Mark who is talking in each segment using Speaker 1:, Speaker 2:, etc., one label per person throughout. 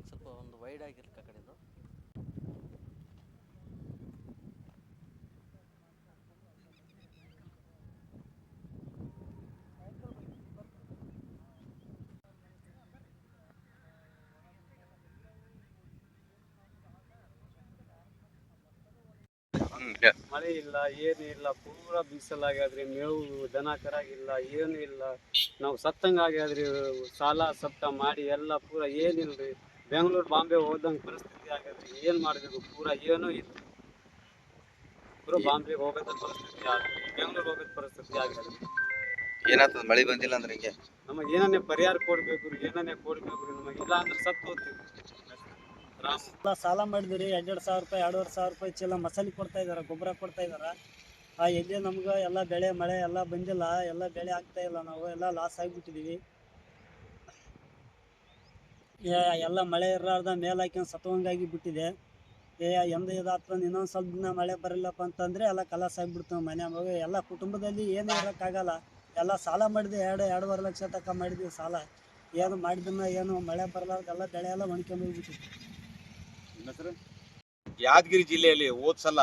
Speaker 1: ಸ್ವಲ್ಪ ಒಂದು ವೈಡ್ ಆಗಿರ್ಕ ಕಡೆದು
Speaker 2: ಮಳೆ ಇಲ್ಲ, ಏನು ಇಲ್ಲ, ಪೂರಾ ಬಿಸಿಲಾಗ್ಯಾದ್ರಿ. ಮೇವು ದನ ಕರಾಗಿಲ್ಲ, ಏನು ಇಲ್ಲ. ನಾವು ಸತ್ತಂಗೆ ಆಗ್ಯಾದ್ರಿ. ಸಾಲ ಸಪ್ತ ಮಾಡಿ ಎಲ್ಲ ಪೂರಾ ಏನಿಲ್ರಿ. ಬೆಂಗಳೂರು ಬಾಂಬೆ ಹೋದಂಗೆ ಪರಿಸ್ಥಿತಿ ಆಗ್ಯಾದ್ರಿ. ಏನು ಮಾಡಬೇಕು, ಪೂರಾ ಏನೂ ಇಲ್ಲ. ಪೂರಾ ಬಾಂಬೆಗೆ ಹೋಗೋದ ಪರಿಸ್ಥಿತಿ ಆಗ್ತದೆ, ಬೆಂಗಳೂರು ಹೋಗೋದ ಪರಿಸ್ಥಿತಿ ಆಗ್ಯಾದ್ರಿ.
Speaker 3: ಏನಾಗ್ತದ ಮಳೆ ಬಂದಿಲ್ಲ ಅಂದ್ರೆ ಹಿಂಗೆ
Speaker 2: ನಮಗೆ ಏನನ್ನೇ ಪರಿಹಾರ ಕೊಡ್ಬೇಕು ರೀ, ಏನನ್ನೇ ಕೊಡ್ಬೇಕು ರೀ. ನಮಗೆ ಇಲ್ಲ ಅಂದ್ರೆ ಸತ್ತು ಹೋಗ್ತೀವಿ.
Speaker 4: ಸಾಲ ಮಾಡಿದ್ರಿ. 2,500 ರೂಪಾಯಿ 2,500 ರೂಪಾಯಿ ಚೀಲ ಮಸಾಲೆ ಕೊಡ್ತಾ ಇದಾರೆ, ಗೊಬ್ಬರ ಕೊಡ್ತಾ ಇದಾರೆ. ಎಲ್ಲಿ ನಮ್ಗೆ ಎಲ್ಲ ಬೆಳೆ ಮಳೆ ಎಲ್ಲ ಬಂದಿಲ್ಲ, ಎಲ್ಲ ಬೆಳೆ ಆಗ್ತಾ ಇಲ್ಲ. ನಾವು ಎಲ್ಲ ಲಾಸ್ ಆಗಿಬಿಟ್ಟಿದೀವಿ. ಎಲ್ಲ ಮಳೆ ಇರಲಾರ್ದ ಮೇಲೆ ಹಾಕ್ಯಂಡು ಸತ್ವಂಗಾಗಿ ಬಿಟ್ಟಿದೆ. ಎಂದ ಇದಾಗ್ತದೆ, ಇನ್ನೊಂದು ಸ್ವಲ್ಪ ದಿನ ಮಳೆ ಬರಲ್ಲಪ್ಪ ಅಂತಂದರೆ ಎಲ್ಲ ಕಲಾಸ ಆಗಿಬಿಡ್ತಾವೆ ಮನೆ ಮಗು ಎಲ್ಲ. ಕುಟುಂಬದಲ್ಲಿ ಏನೂ ಇರೋಕ್ಕಾಗಲ್ಲ. ಎಲ್ಲ ಸಾಲ ಮಾಡಿದ್ವಿ, 2-2.5 ಲಕ್ಷ ತನಕ ಮಾಡಿದ್ವಿ ಸಾಲ. ಏನು ಮಾಡಿದ್ನ ಏನು ಮಳೆ ಬರಲಾರ್ದ ಎಲ್ಲ ಬೆಳೆ ಎಲ್ಲ ಒಣಕೊಂಡು ಹೋಗ್ಬಿಟ್ಟಿದೆ.
Speaker 3: ಯಾದಗಿರಿ ಜಿಲ್ಲೆಯಲ್ಲಿ ಹೋದ ಸಲ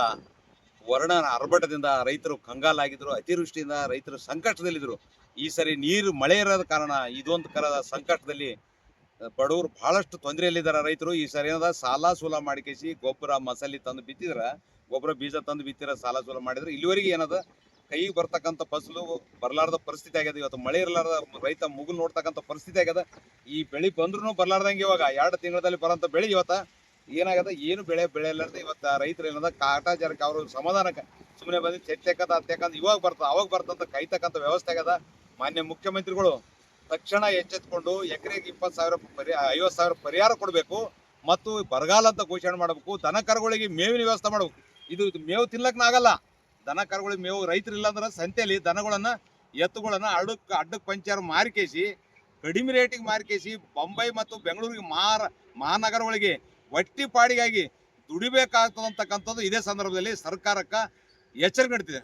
Speaker 3: ವರ್ಣ ಆರ್ಭಟದಿಂದ ರೈತರು ಕಂಗಾಲಾಗಿದ್ರು, ಅತಿವೃಷ್ಟಿಯಿಂದ ರೈತರು ಸಂಕಷ್ಟದಲ್ಲಿದ್ದರು. ಈ ಸರಿ ನೀರು ಮಳೆ ಇರೋದ ಕಾರಣ ಇದೊಂದು ಕರದ ಸಂಕಷ್ಟದಲ್ಲಿ ಬಡವರು ಬಹಳಷ್ಟು ತೊಂದರೆಯಲ್ಲಿದ್ದಾರೆ ರೈತರು. ಈ ಸರಿ ಏನದ ಸಾಲ ಸೂಲ ಮಾಡಿಕೇಸಿ ಗೊಬ್ಬರ ಮಸಾಲೆ ತಂದು ಬಿತ್ತಿದ್ರ, ಗೊಬ್ಬರ ಬೀಜ ತಂದು ಬಿತ್ತಿರ ಸಾಲ ಸೂಲ ಮಾಡಿದ್ರೆ ಇಲ್ಲಿವರೆಗೆ ಏನದ ಕೈಗೆ ಬರ್ತಕ್ಕಂಥ ಫಸಲು ಬರಲಾರ್ದ ಪರಿಸ್ಥಿತಿ ಆಗ್ಯದ. ಇವತ್ತು ಮಳೆ ಇರಲಾರ್ದ ರೈತ ಮುಗುಲ್ ನೋಡ್ತಕ್ಕಂಥ ಪರಿಸ್ಥಿತಿ ಆಗ್ಯದ. ಈ ಬೆಳೆ ಬಂದ್ರೂ ಬರ್ಲಾರ್ದಂಗೆ ಇವಾಗ 2 ತಿಂಗಳಲ್ಲಿ ಬರೋಂಥ ಬೆಳೆ ಇವತ್ತ ಏನಾಗದ, ಏನು ಬೆಳೆ ಬೆಳೆಯಲಾರ್ದೆ ಇವತ್ತು ರೈತರು ಏನದ ಕಾಟಾಚಾರಕ್ಕೆ ಅವರು ಸಮಾಧಾನಕ್ಕೆ ಸುಮ್ಮನೆ ಬಂದು ಚೆತ್ತಕ್ಕಂತ ಹತ್ತಕ್ಕಂತ ಇವಾಗ ಬರ್ತದ ಅವಾಗ ಬರ್ತಂತ ಕಾಯ್ತಕ್ಕಂಥ ವ್ಯವಸ್ಥೆ ಆಗ್ಯದ. ಮಾನ್ಯ ಮುಖ್ಯಮಂತ್ರಿಗಳು ತಕ್ಷಣ ಎಚ್ಚೆತ್ಕೊಂಡು ಎಕರೆಗೆ 20,000 50,000 ಪರಿಹಾರ ಕೊಡಬೇಕು ಮತ್ತು ಬರಗಾಲ ಅಂತ ಘೋಷಣೆ ಮಾಡಬೇಕು. ದನ ಕರುಗಳಿಗೆ ಮೇವಿನ ವ್ಯವಸ್ಥೆ ಮಾಡಬೇಕು. ಇದು ಮೇವು ತಿನ್ಲಕ್ನಾಗಲ್ಲ. ದನ ಕರುಗಳಿಗೆ ಮೇವು ರೈತರು ಇಲ್ಲಾಂದ್ರೆ ಸಂತೆಯಲ್ಲಿ ದನಗಳನ್ನ ಎತ್ತುಗಳನ್ನ ಅಡ್ಡಕ್ಕೆ ಪಂಚಾರ ಮಾರಿಕೇಸಿ ಕಡಿಮೆ ರೇಟಿಗೆ ಮಾರಿಕೇಸಿ ಬೊಂಬೈ ಮತ್ತು ಬೆಂಗಳೂರಿಗೆ ಮಹಾನಗರಗಳಿಗೆ ಒಟ್ಟಿ ಪಾಡಿಗಾಗಿ ದುಡಿಬೇಕಾಗ್ತದಂತಕ್ಕಂಥದ್ದು ಇದೇ ಸಂದರ್ಭದಲ್ಲಿ ಸರ್ಕಾರಕ್ಕೆ ಎಚ್ಚರಿಕೆ ನೀಡ್ತಿದೆ.